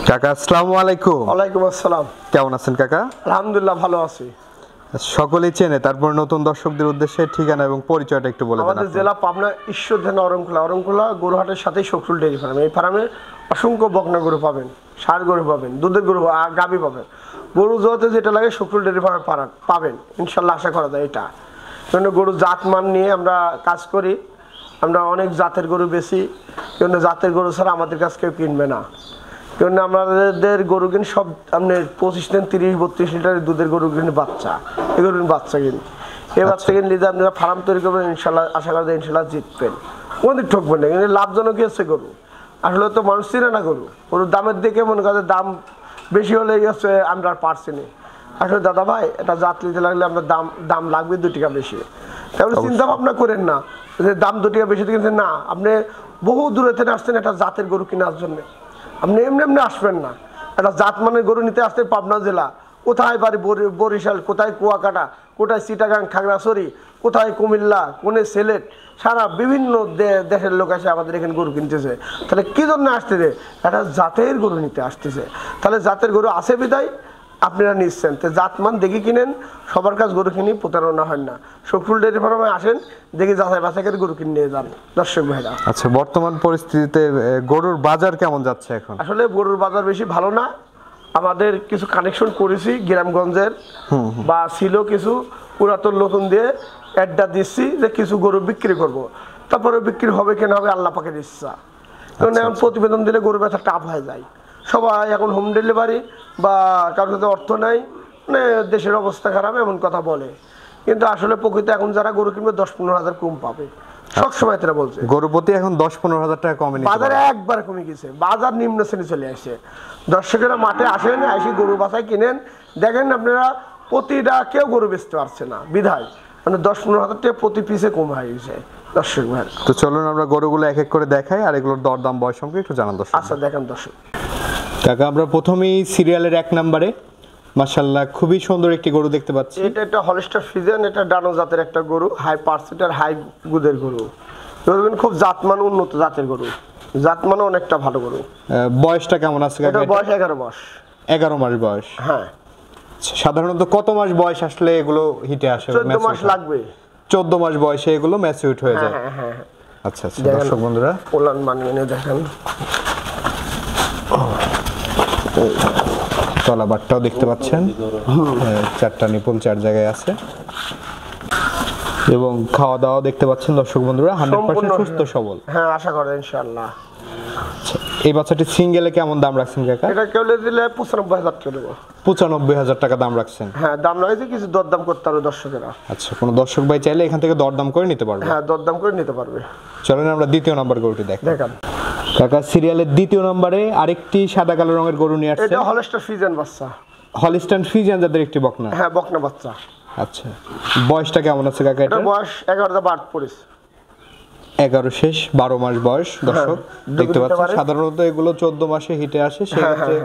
কাকা আসসালামু আলাইকুম। ওয়ালাইকুম আসসালাম। কেমন আছেন কাকা? আলহামদুলিল্লাহ ভালো আছি। সকলেই চেনে, তারপর নতুন দর্শকদের উদ্দেশ্যে ঠিকানা এবং পরিচয়টা একটু বলে দেন। আমাদের জেলা পাবনা ঈশ্বরদী অরমখোলা গরুহাটের সাথেই শখরুল ডেয়ারি ফার্ম। এই ফার্মে অসংখ্য বকনা গরু পাবেন, ষাঁড় গরু পাবেন, দুধের গরু গাভী পাবেন। গরু জোয়াতে যেটা লাগে শখরুল ডেয়ারি ফার্মে পাবেন ইনশাল্লাহ, আশা করা যায়। এটা জন্য গরু জাতমান নিয়ে আমরা কাজ করি। আমরা অনেক জাতের গরু বেশি, কেন জাতের গরু ছাড়া আমাদের কাছে কেউ কিনবে না। কেন আমাদের গরু কিনে সব আপনার 25 দিন 30-32 লিটারের দুধের গরু কিনে বাচ্চা, এই গরু বাচ্চা কিনে এই বাচ্চা কিনে নিয়ে আপনারা ফার্ম তৈরি করবেন ইনশাল্লাহ, আশা করা যায় ইনশাল্লাহ জিতবেন, কোনোদিন ঠকবেন না। কিন্তু লাভজনক হচ্ছে গরু, আসলে তো মানুষ চিনে না গরু। গরুর দামের দিকে মনে করে দাম বেশি হলে হচ্ছে আমরা আর পারছি না। আসলে দাদা ভাই এটা জাত নিতে লাগলে আমরা দাম লাগবে 2 টাকা বেশি। তাহলে চিন্তা ভাবনা করেন না যে দাম 2 টাকা বেশি কিনছেন না। আপনি বহু দূরে থেকে আসছেন একটা জাতের গরু কেনার জন্য, আপনি এমনি এমনি আসবেন না। একটা জাত মানে গরু নিতে আসতেন পাবনা জেলা, কোথায় বাড়ি বরিশাল, কোথায় কুয়াকাটা, কোথায় চিটাগাং খাগড়াছড়ি, কোথায় কুমিল্লা, কোনে সিলেট, সারা বিভিন্ন দেশের লোক এসে আমাদের এখানে গরু কিনতেছে। তাহলে কী জন্য আসতেছে? একটা জাতের গরু নিতে আসতেছে। তাহলে জাতের গরু আছে বিদায় আপনারা নিচ্ছেন। তো জাতমান দেখি কিনেন, সবার কাছে গরু কিনি প্রতারণা হয় না। শখরুল ডেয়ারি ফার্মে আসেন, দেখি যাচাই বাছাই করে গরু কিনে নিয়ে যান দর্শক ভাইরা। আচ্ছা, বর্তমান পরিস্থিতিতে গরুর বাজার কেমন যাচ্ছে এখন? আসলে গরুর বাজার বেশি ভালো না। আমাদের কিছু কানেকশন করেছি গ্রামগঞ্জের, বা ছিল কিছু পুরাতন নতুন দিয়ে অ্যাডটা দিচ্ছি যে কিছু গরু বিক্রি করব। তারপরে বিক্রি হবে কেন হবে আল্লাহ পাকের ইচ্ছা। কারণ এখন প্রতিবেদন দিলে গরু ব্যথা টাফ হয়ে যায়। সবাই এখন হোম ডেলিভারি বা কারোর কাছে অর্থ নাই, মানে দেশের অবস্থা খারাপ এমন কথা বলে। কিন্তু আসলে প্রকৃতি এখন যারা গরু কিনবে 10-15 হাজার কম পাবে, সবসময় তারা বলছে। গরু প্রতি এখন 10-15 হাজার টাকা কমে, বাজারে একবার কমে গেছে, বাজার নিম্ন শ্রেণী চলে আসে। দর্শকেরা মাঠে আসেন, এসে গরু বাছাই কিনেন, দেখেন আপনারা প্রতিটা কেউ গরু বেচতে পারছে না বিধায় মানে 10-15 হাজার টাকা প্রতি পিসে কম হয়ে গেছে দর্শক ভাই। তো চলুন আমরা গরুগুলো এক এক করে দেখাই আর এগুলোর দরদাম বয়স সম্পর্কে একটু জানান দর্শক। আচ্ছা দেখেন দর্শক। কাকা আমরা প্রথমেই সিরিয়ালের 1 নম্বরে মাশাআল্লাহ খুবই সুন্দর একটি গরু দেখতে পাচ্ছি। এটা একটা হলস্টার ফ্রিজিয়ান, এটা ডানো জাতের একটা গরু, হাই পার্সেন্টের হাই গুদের গরু। খুব জাতমান উন্নত জাতের গরু, জাতমান অনেকটা ভালো গরু। বয়সটা কেমন আছে কাকা? এটা বয়স 11 মাস। 11 মাস বয়স। হ্যাঁ। সাধারণত কত মাস বয়স আসলে এগুলো হিটে আসে? 14 মাস লাগবে। 14 মাস বয়সে এগুলো ম্যাচিউরড হয়ে যায়। হ্যাঁ হ্যাঁ। আচ্ছা আচ্ছা দর্শক বন্ধুরা, ওলান মানিয়ে দেখেন, তলাবারটাও দেখতে পাচ্ছেন, 4টা নিপুল 4 জায়গায় আছে এবং খাওয়া দাওয়া দেখতে পাচ্ছেন দর্শক বন্ধুরা 100% সুস্থ সবল। হ্যাঁ আশা করি ইনশাআল্লাহ। এই বাচ্চাটি সিঙ্গেলে কেমন দাম রাখছেন কাকা? এটা কেবল দিলে 95,000 টাকা দেব। 95,000 টাকা দাম রাখছেন? হ্যাঁ দাম লাগাইছে, কিছু দরদাম করতে পারবে দর্শকেরা। আচ্ছা, কোনো দর্শক ভাই চাইলে এখান থেকে দরদাম করে নিতে পারবে? হ্যাঁ দরদাম করে নিতে পারবে। চলেন আমরা দ্বিতীয় নাম্বার গরুটি দেখি। দেখেন কাকা সিরিয়ালের 2য় নম্বরে আরেকটি সাদা কালো রঙের গরু নিয়ে আসছে। এটা হলস্টার ফ্রিজিয়ান বাচ্চা, হলিস্টাইন ফ্রিজিয়ান জাতের একটি বকনা। হ্যাঁ বকনা বাচ্চা। আচ্ছা, বয়সটা কেমন আছে কাকা? এটা বয়স 11 বাদ পড়েছে। 11 শেষ 12 মাস বয়স দর্শক দেখতে পাচ্ছেন। সাধারণত এগুলো 14 মাসে হিটে আসে, সেক্ষেত্রে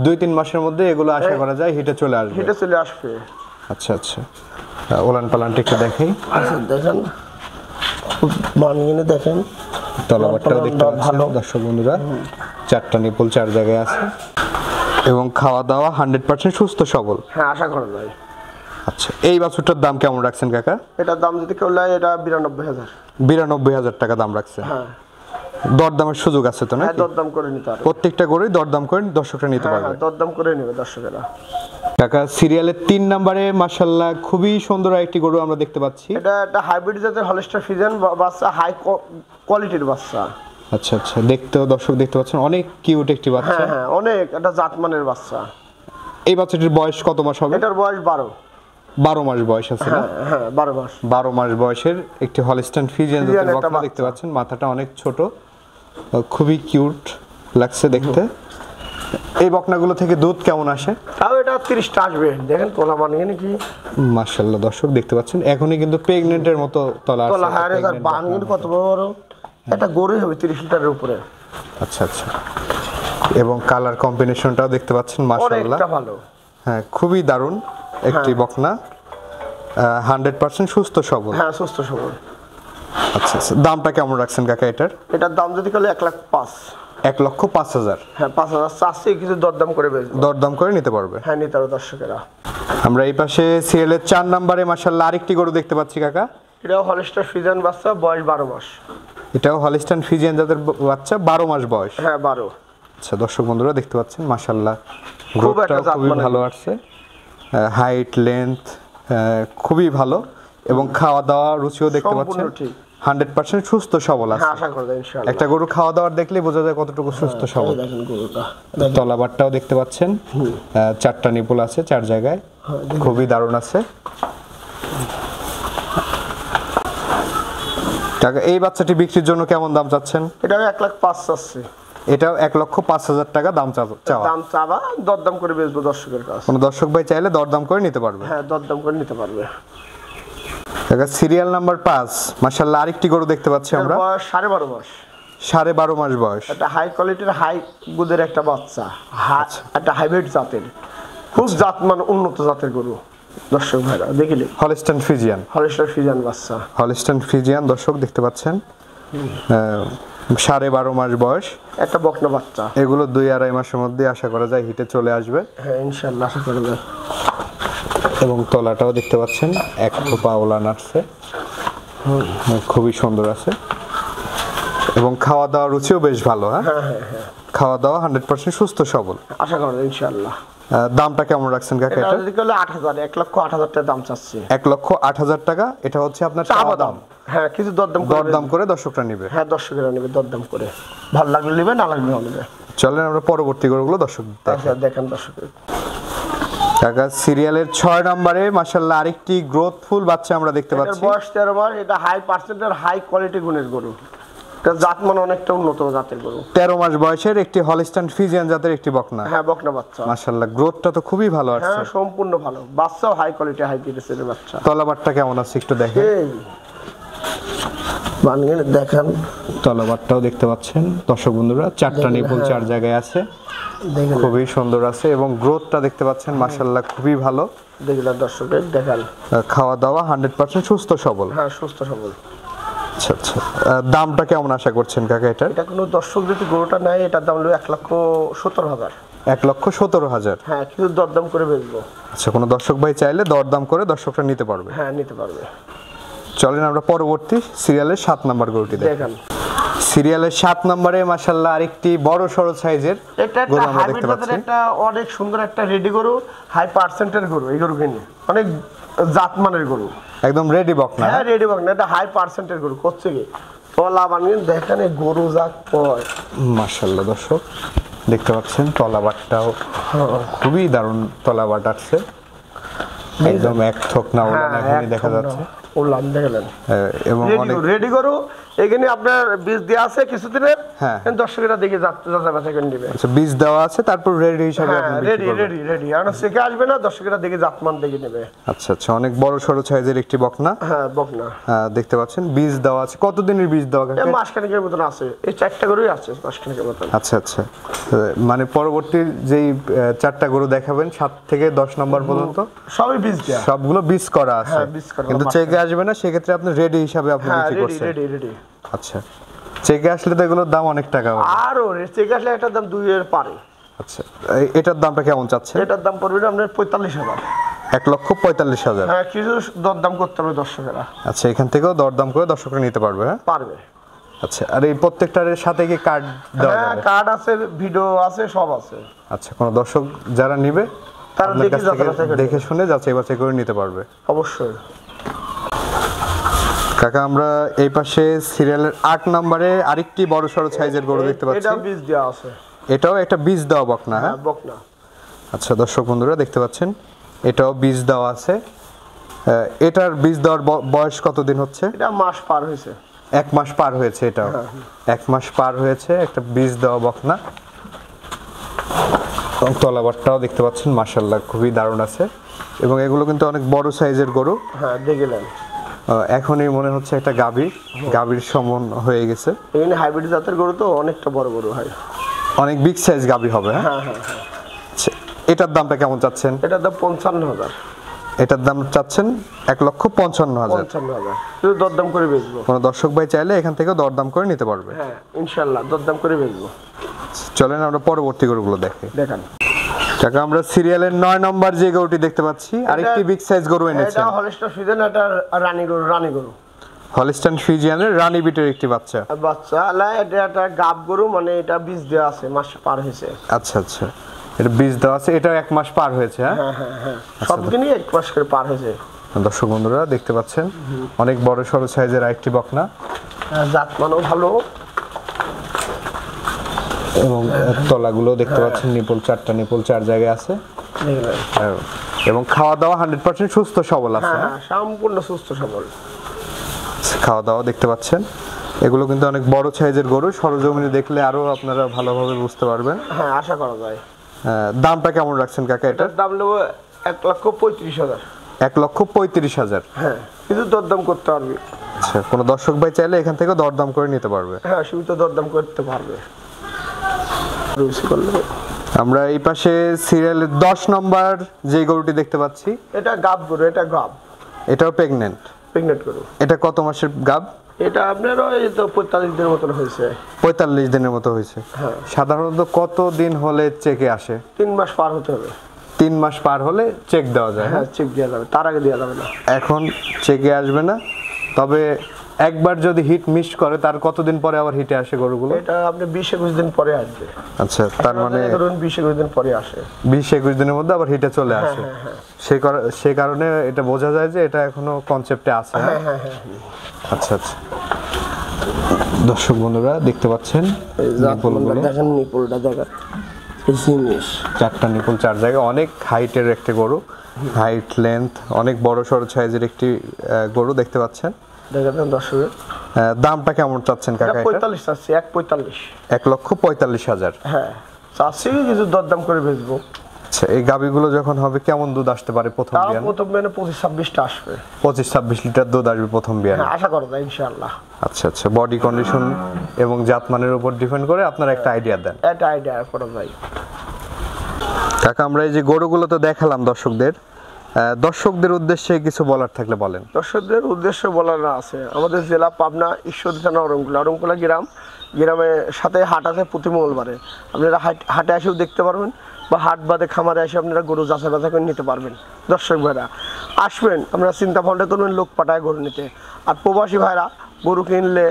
2-3 মাসের মধ্যে এগুলো আশা করা যায় হিটে চলে আসবে। হিটে চলে আসবে। আচ্ছা আচ্ছা, ওলান পালানটা একটু দেখাই। আচ্ছা দেখেন, মানিয়ে দেখেন, তলাবারটাও দেখতে পাচ্ছেন দর্শক বন্ধুরা, 4টা নিপুল 4 জায়গায় আছে এবং খাওয়া দাওয়া 100% সুস্থ সবল। হ্যাঁ আশা করা যায়। আচ্ছা, এই বাছুরটার দাম কেমন রাখছেন কাকা? এটার দাম যদি কেউ নেয় এটা 92,000। 92,000 টাকা দাম রাখছেন। হ্যাঁ। দরদামের সুযোগ আছে তো নাকি? হ্যাঁ দরদাম করে নিতে পারবে। প্রত্যেকটা গরুই দরদাম করে দর্শকরা নিতে পারবে। হ্যাঁ দরদাম করে নেবে দর্শকেরা। কাকা সিরিয়ালের 3 নম্বরে মাশাআল্লাহ খুবই সুন্দর একটি গরু আমরা দেখতে পাচ্ছি। এটা একটা হাইব্রিড জাতের হলস্টার ফ্রিজিয়ান বাচ্চা, হাই কোয়ালিটির বাচ্চা। আচ্ছা আচ্ছা, দেখতেও দর্শক দেখতে পাচ্ছেন অনেক কিউট একটি বাচ্চা। হ্যাঁ হ্যাঁ অনেক, এটা জাতমানের বাচ্চা। এই বাচ্চাটির বয়স কত মাস হবে? এটার বয়স 12 মাস বয়স আছে না? হ্যাঁ 12 মাস। 12 মাস বয়সের একটি হলিস্টাইন ফ্রিজিয়ান জাতের বকনা দেখতে পাচ্ছেন। মাথাটা অনেক ছোট, খুবই কিউট লাগছে দেখতে। এই বকনাগুলো থেকে দুধ কেমন আসে? তাও এটা 30টা আসবে। দেখেন তোলা মানিয়ে নাকি মাশাআল্লাহ দর্শক দেখতে পাচ্ছেন, এখনই কিন্তু প্রেগন্যান্টের মতো তলা আছে। তোলা হ্যাঁ স্যার, বান কিন্তু কত বড় একটা গরুই হবে 30 লিটারের উপরে। আচ্ছা আচ্ছা, এবং কালার কম্বিনেশনটাও দেখতে পাচ্ছেন মাশাআল্লাহ অনেকটা ভালো। হ্যাঁ খুবই দারুণ একটি বকনা, 100% সুস্থ সবল। হ্যাঁ সুস্থ সবল। আচ্ছা আচ্ছা, দামটা কেমন রাখছেন কাকা এটার? এটার দাম যদি বলে 1,05,000। 1,05,000। হ্যাঁ 5,000 চাচ্ছি, কিছু দরদাম করে বেচবো। দরদাম করে নিতে পারবে। হ্যাঁ নিতে পারবে দর্শকেরা। আমরা এই পাশে সিরিয়ালের 4 নম্বরে মাশাআল্লাহ আরেকটি গরু দেখতে পাচ্ছি কাকা। এটাও হলস্টার ফ্রিজিয়ান বাচ্চা, বয়স 12 মাস। এটাও হলিস্টাইন ফ্রিজিয়ান জাতের বাচ্চা, 12 মাস বয়স। হ্যাঁ 12। আচ্ছা দর্শক বন্ধুরা দেখতে পাচ্ছেন মাশাআল্লাহ খুব একটা গ্রোথটাও খুবই ভালো আসছে, হাইট লেন্থ খুবই ভালো, এবং খাওয়া দাওয়া রুচিও দেখতে পাচ্ছেন 100% সুস্থ সবল আছে। হ্যাঁ আশা করি ইনশাআল্লাহ। একটা গরু খাওয়া দাওয়ার দেখলেই বোঝা যায় কতটুকু সুস্থ সবল। দেখেন গরুটা, তলাবারটাও দেখতে পাচ্ছেন, 4টা নিপুল আছে 4 জায়গায়, খুবই দারুণ আছে। টাকা এই বাচ্চাটি বিক্রির জন্য কেমন দাম চাচ্ছেন? এটাও 1,05,000 চাচ্ছি। এটাও 1,05,000 টাকা দাম চাওয়া। দাম চাওয়া, দরদাম করে বেচবো দর্শকের কাছে। কোন দর্শক ভাই চাইলে দরদাম করে নিতে পারবে। হ্যাঁ দরদাম করে নিতে পারবে। টাকা সিরিয়াল নাম্বার 5 মাশাআল্লাহ আরেকটি গরু দেখতে পাচ্ছি আমরা। বয়স 12.5 মাস। 12.5 মাস বয়স। এটা হাই কোয়ালিটির হাই গুদের একটা বাচ্চা, একটা হাইব্রিড জাতের, খুব জাতমান উন্নত জাতের গরু দর্শক ভাইরা দেখিলে। Holstein Friesian. হলিস্টার ফ্রিজিয়ান বাচ্চা। হলিস্টাইন ফ্রিজিয়ান দর্শক দেখতে পাচ্ছেন, 12.5 মাস বয়স, একটা বকনা বাচ্চা। এগুলো 2-2.5 মাসের মধ্যে আশা করা যায় হিটে চলে আসবে। হ্যাঁ ইনশাআল্লাহ আশা করা যায়। এবং তলাটাও দেখতে পাচ্ছেন এক থোপা ওলা নাটছে, খুবই সুন্দর আছে, এবং খাওয়া দাওয়া রুচিও বেশ ভালো। হ্যাঁ খাওয়া দাওয়া 100% সুস্থ সবল আশা করা যায় ইনশাআল্লাহ। দামটা কেমন রাখছেন কাকা? এটা যদি করলে 8,000, 1,08,000 টাকা দাম চাচ্ছি। 1,08,000 টাকা। এটা হচ্ছে আপনার চাওয়া দাম। হ্যাঁ কিছু দরদাম করে দর্শকরা নেবে। হ্যাঁ দর্শকরা নেবে দরদাম করে, ভালো লাগলে নেবে, না লাগলে নেবে। চলেন আমরা পরবর্তী গরুগুলো দর্শক দেখেন দর্শকের। কাকা সিরিয়ালের 6 নম্বরে মাশাআল্লাহ আরেকটি গ্রোথফুল বাচ্চা আমরা দেখতে পাচ্ছি। বয়স 13 মাস। এটা হাই পার্সেন্টের হাই কোয়ালিটি গুণের গরু, এটা জাতমান অনেকটা উন্নত জাতের গরু। 13 মাস বয়সের একটি হলিস্টাইন ফ্রিজিয়ান জাতের একটি বকনা। হ্যাঁ বকনা বাচ্চা। মাশাআল্লাহ গ্রোথটা তো খুবই ভালো আসছে। হ্যাঁ সম্পূর্ণ ভালো, বাচ্চাও হাই কোয়ালিটি হাই গ্রেডের বাচ্চা। তলাবারটা কেমন আছে একটু দেখেন। বানিয়ে দেখেন, তলাবারটাও দেখতে পাচ্ছেন দর্শক বন্ধুরা, 4টা নিপুল 4 জায়গায় আছে, খুবই সুন্দর আছে, এবং গ্রোথটা দেখতে পাচ্ছেন মাশাআল্লাহ খুবই ভালো। দেখলেন দর্শকের, দেখেন খাওয়া দাওয়া 100% সুস্থ সবল। হ্যাঁ সুস্থ সবল। আচ্ছা আচ্ছা, দামটা কেমন আশা করছেন কাকা এটার? এটা কোনো দর্শক যদি গরুটা নেয়, এটার দাম হলো 1,17,000। 1,17,000। হ্যাঁ কিছু দরদাম করে বেচবো। আচ্ছা কোনো দর্শক ভাই চাইলে দরদাম করে দর্শকরা নিতে পারবে। হ্যাঁ নিতে পারবে। চলেন আমরা পরবর্তী সিরিয়ালের 7 নম্বর গরুটি দেখেন। সিরিয়ালের 7 নম্বরে মাশাআল্লাহ আরেকটি বড় সরো সাইজের গরু আমরা দেখতে পাচ্ছি। এটা অনেক সুন্দর একটা রেডি গরু, হাই পার্সেন্টের গরু। এই গরু কিনে অনেক জাতমানের গরু, একদম রেডি বকনা। হ্যাঁ রেডি বকনা, এটা হাই পার্সেন্টের গরু। করছে কি তলা বানিয়ে দেখেন, গরু জাত পয় মাশাআল্লাহ দর্শক দেখতে পাচ্ছেন, তলাবারটাও খুবই দারুণ তলাবাট আছে, একদম এক থোক না ওলান এখনই দেখা যাচ্ছে। ওলান দেখলেন, এবং অনেক রেডি গরু। এখানে আপনার বীজ দেওয়া আছে কিছুদিনের। হ্যাঁ দর্শকেরা দেখে যাচাই বাছাই করে নেবে। আচ্ছা বীজ দেওয়া আছে, তারপর রেডি হিসাবে আপনি বিক্রি করবেন। রেডি আর সেকে আসবে না, দর্শকেরা দেখে জাতমান দেখে নেবে। আচ্ছা আচ্ছা, অনেক বড় সরো সাইজের একটি বকনা। হ্যাঁ বকনা দেখতে পাচ্ছেন, বীজ দেওয়া আছে। কতদিনের বীজ দেওয়া কাকা? মাসখানেকের মতন আছে, এই 4টা গরুই আছে মাসখানেকের মতন। আচ্ছা আচ্ছা, মানে পরবর্তী যেই 4টা গরু দেখাবেন 7 থেকে 10 নম্বর পর্যন্ত সবই বীজ দেওয়া, সবগুলো বীজ করা আছে। কিন্তু চেকে আসবে না, সেক্ষেত্রে আপনি রেডি হিসাবে আপনি বিক্রি করছেন। রেডি। আচ্ছা, চেকে আসলে তো এগুলোর দাম অনেক টাকা হবে। আরো চেকে আসলে একটা দাম 2 এর পারে। আচ্ছা, এটার দামটা কেমন চাচ্ছেন? এটার দাম পড়বে আপনার 45,000। 1,45,000। হ্যাঁ কিছু দরদাম করতে হবে দর্শকেরা। আচ্ছা, এখান থেকেও দরদাম করে দর্শকরা নিতে পারবে। হ্যাঁ পারবে। আচ্ছা, আর এই প্রত্যেকটার সাথে কি কার্ড দেওয়া যাবে? হ্যাঁ কার্ড আছে, ভিডিও আছে, সব আছে। আচ্ছা, কোন দর্শক যারা নেবে তারা দেখে শুনে যাচাই বাছাই করে নিতে পারবে অবশ্যই। কাকা আমরা এই পাশে সিরিয়ালের 8 নম্বরে আরেকটি বড় সরো সাইজের গরু দেখতে পাচ্ছি। এটা বীজ দেওয়া আছে। এটাও একটা বীজ দেওয়া বকনা। হ্যাঁ বকনা। আচ্ছা দর্শক বন্ধুরা দেখতে পাচ্ছেন, এটাও বীজ দেওয়া আছে। এটার বীজ দেওয়ার বয়স কতদিন হচ্ছে? এটা মাস পার হয়েছে। 1 মাস পার হয়েছে। এটাও 1 মাস পার হয়েছে, একটা বীজ দেওয়া বকনা। এবং তলাবারটাও দেখতে পাচ্ছেন মাশাআল্লাহ খুবই দারুণ আছে, এবং এগুলো কিন্তু অনেক বড় সাইজের গরু। হ্যাঁ দেখলেন, এখনই মনে হচ্ছে একটা গাভীর সমান হয়ে গেছে। এখানে হাইব্রিড জাতের গরু তো অনেকটা বড় গরু হয়, অনেক বিগ সাইজ গাভী হবে। হ্যাঁ হ্যাঁ। এটার দামটা কেমন চাচ্ছেন? এটার দাম 55,000। এটার দাম চাচ্ছেন 1,55,000। 55,000 শুধু দরদাম করে বেচবো। কোনো দর্শক ভাই চাইলে এখান থেকে দরদাম করে নিতে পারবে। হ্যাঁ ইনশাআল্লাহ দরদাম করে বেচবো। চলেন আমরা পরবর্তী গরুগুলো দেখি। দেখান কাকা, আমরা সিরিয়ালের 9 নম্বর যে গরুটি দেখতে পাচ্ছি, আরেকটি বিগ সাইজ গরু এনেছেন। এটা হলস্টার ফ্রিজিয়ান, এটা রানী গরু। হলিস্টাইন ফ্রিজিয়ানের রানী বিটের একটি বাচ্চা। এটা একটা গাব গরু, মানে এটা বীজ দেওয়া আছে, মাস পার হয়েছে। আচ্ছা আচ্ছা, এটা বীজ দেওয়া আছে, এটা 1 মাস পার হয়েছে। হ্যাঁ সবদিনই 1 মাস করে পার হয়েছে। দর্শক বন্ধুরা দেখতে পাচ্ছেন অনেক বড় সরো সাইজের আরেকটি বকনা, জাতমানও ভালো এবং তলাগুলো দেখতে পাচ্ছেন নিপল, 4টা নিপল 4 জায়গায় আছে, এবং খাওয়া দাওয়া 100% সুস্থ সবল আছে। হ্যাঁ সম্পূর্ণ সুস্থ সবল খাওয়া দাওয়া দেখতে পাচ্ছেন। এগুলো কিন্তু অনেক বড় সাইজের গরু, সরজমিনে দেখলে আরো আপনারা ভালোভাবে বুঝতে পারবেন। হ্যাঁ আশা করা যায়। দামটা কেমন রাখছেন কাকা? এটার দাম নেবো 1,35,000। 1,35,000। হ্যাঁ কিন্তু দরদাম করতে পারবে। আচ্ছা, কোনো দর্শক ভাই চাইলে এখান থেকে দরদাম করে নিতে পারবে। হ্যাঁ সীমিত দরদাম করতে পারবে। আমরা এই পাশে সিরিয়ালের 10 নম্বর যে গরুটি দেখতে পাচ্ছি, এটা গাব গরু। এটা গাব, এটাও প্রেগন্যান্ট গরু। এটা কত মাসের গাব? এটা আপনার ওই তো 45 দিনের মতন হয়েছে। 45 দিনের মতো হয়েছে। হ্যাঁ। সাধারণত কত দিন হলে চেকে আসে? 3 মাস পার হতে হবে। 3 মাস পার হলে চেক দেওয়া যায়। হ্যাঁ চেক দেওয়া যাবে, তার আগে দেওয়া যাবে না। এখন চেকে আসবে না, তবে একবার যদি হিট মিস করে তার কতদিন পরে আবার হিটে আসে গরুগুলো? এটা আপনি 20-21 দিন পরে আসবে। আচ্ছা, তার মানে ধরুন 20-21 দিন পরে আসে। 20-21 দিনের মধ্যে আবার হিটে চলে আসে। সেই কারণে এটা বোঝা যায় যে এটা এখনো কনসেপ্টে আছে। হ্যাঁ। আচ্ছা আচ্ছা, দর্শক বন্ধুরা দেখতে পাচ্ছেন দেখেন নিপলটা দেখেন, 4টা নিপল 4 জায়গায়, অনেক হাইটের একটা গরু, হাইট লেন্থ অনেক বড় সড়ো সাইজের একটি গরু দেখতে পাচ্ছেন। দেখেন দর্শক, দামটা কেমন চাচ্ছেন কাকা? 45 চাচ্ছি, 1,45,000। 1,45,000। হ্যাঁ চাচ্ছি, কিছু দরদাম করে বেচবো। আচ্ছা, এই গাবিগুলো যখন হবে কেমন দুধ আসতে পারে প্রথম বিয়ানে? প্রথম বিয়ানে 25-26টা আসবে। 25-26 লিটার দুধ আসবে প্রথম বিয়ানে। আশা করা যায় ইনশাআল্লাহ। আচ্ছা আচ্ছা, বডি কন্ডিশন এবং জাতমানের উপর ডিপেন্ড করে আপনারা একটা আইডিয়া দেন। এটা আইডিয়া করা যায়। কাকা, আমরা এই যে গরুগুলো তো দেখালাম দর্শকদের উদ্দেশ্যে কিছু বলার থাকলে বলেন। দর্শকদের উদ্দেশ্যে বলার আছে, আমাদের জেলা পাবনা, ঈশ্বরদী থানা, অরমকুলা গ্রামের সাথে হাট আছে প্রতি মঙ্গলবারে। আপনারা হাটে এসেও দেখতে পারবেন, বা হাট বাদে খামারে এসে আপনারা গরু যাচাই বাছাই করে নিতে পারবেন। দর্শক ভাইরা আসবেন, আপনারা চিন্তা ভাবনা করবেন লোক পাঠায় গরু নিতে। আর প্রবাসী ভাইরা গরু কিনলে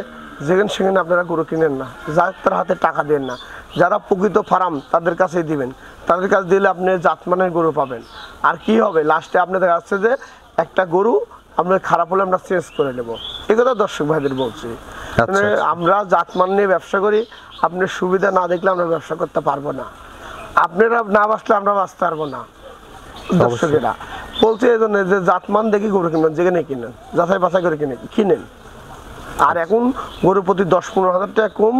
সেখানে আপনারা গরু কিনেন না, যার হাতে টাকা দেন না। যারা প্রকৃত ফার্ম তাদের কাছেই দিবেন, তাদের কাছে দিলে আপনি জাতমানের গরু পাবেন। আর কি হবে লাস্টে আপনাদের কাছে যে একটা গরু আপনার খারাপ হলে আমরা চেঞ্জ করে নেব। এই কথা দর্শক ভাইদের বলছি। আমরা জাতমান নিয়ে ব্যবসা করি, আপনার সুবিধা না দেখলে আমরা ব্যবসা করতে পারবো না। আপনারা না বাঁচলে আমরা বাঁচতে পারবো না। দর্শকেরা বলছে এই জন্য যে জাতমান দেখি গরু কিনবেন, যেখানে কিনেন যাচাই বাছাই করে কিনেন। আর এখন গরু প্রতি 10-15 হাজার টাকা কম।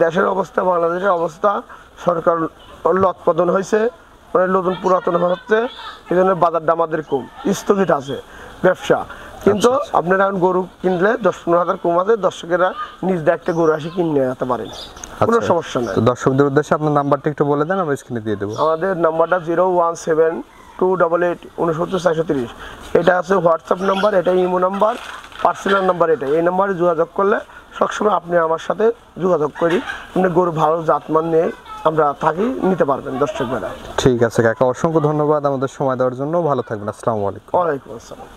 দেশের অবস্থা, বাংলাদেশের অবস্থা, সরকার উৎপাদন হয়েছে, নতুন পুরাতন হচ্ছে, এই জন্য বাজারটা আমাদের কম, স্থগিত আছে ব্যবসা। কিন্তু আপনারা এখন গরু কিনলে 10-15 হাজার কম আছে, দর্শকেরা নিজ দায়িত্বে গরু আসে কিনে যেতে পারেন, কোনো সমস্যা নাই। দর্শকদের উদ্দেশ্যে আপনার নাম্বারটা একটু বলে দেন, আমরা স্ক্রিনে দিয়ে দেবো। আমাদের নাম্বারটা 017-288-69-430। এটা আছে হোয়াটসঅ্যাপ নাম্বার, এটা ইমো নাম্বার, পার্সোনাল নাম্বার। এই নাম্বারে যোগাযোগ করলে সবসময় আপনি আমার সাথে যোগাযোগ করি, আপনি গরু ভালো জাতমান নিয়ে আমরা থাকি নিতে পারবেন। দর্শক ভাইরা ঠিক আছে কাকা, অসংখ্য ধন্যবাদ আমাদের সময় দেওয়ার জন্য। ভালো থাকবেন। আসসালামু আলাইকুম। ওয়ালাইকুম আসসালাম।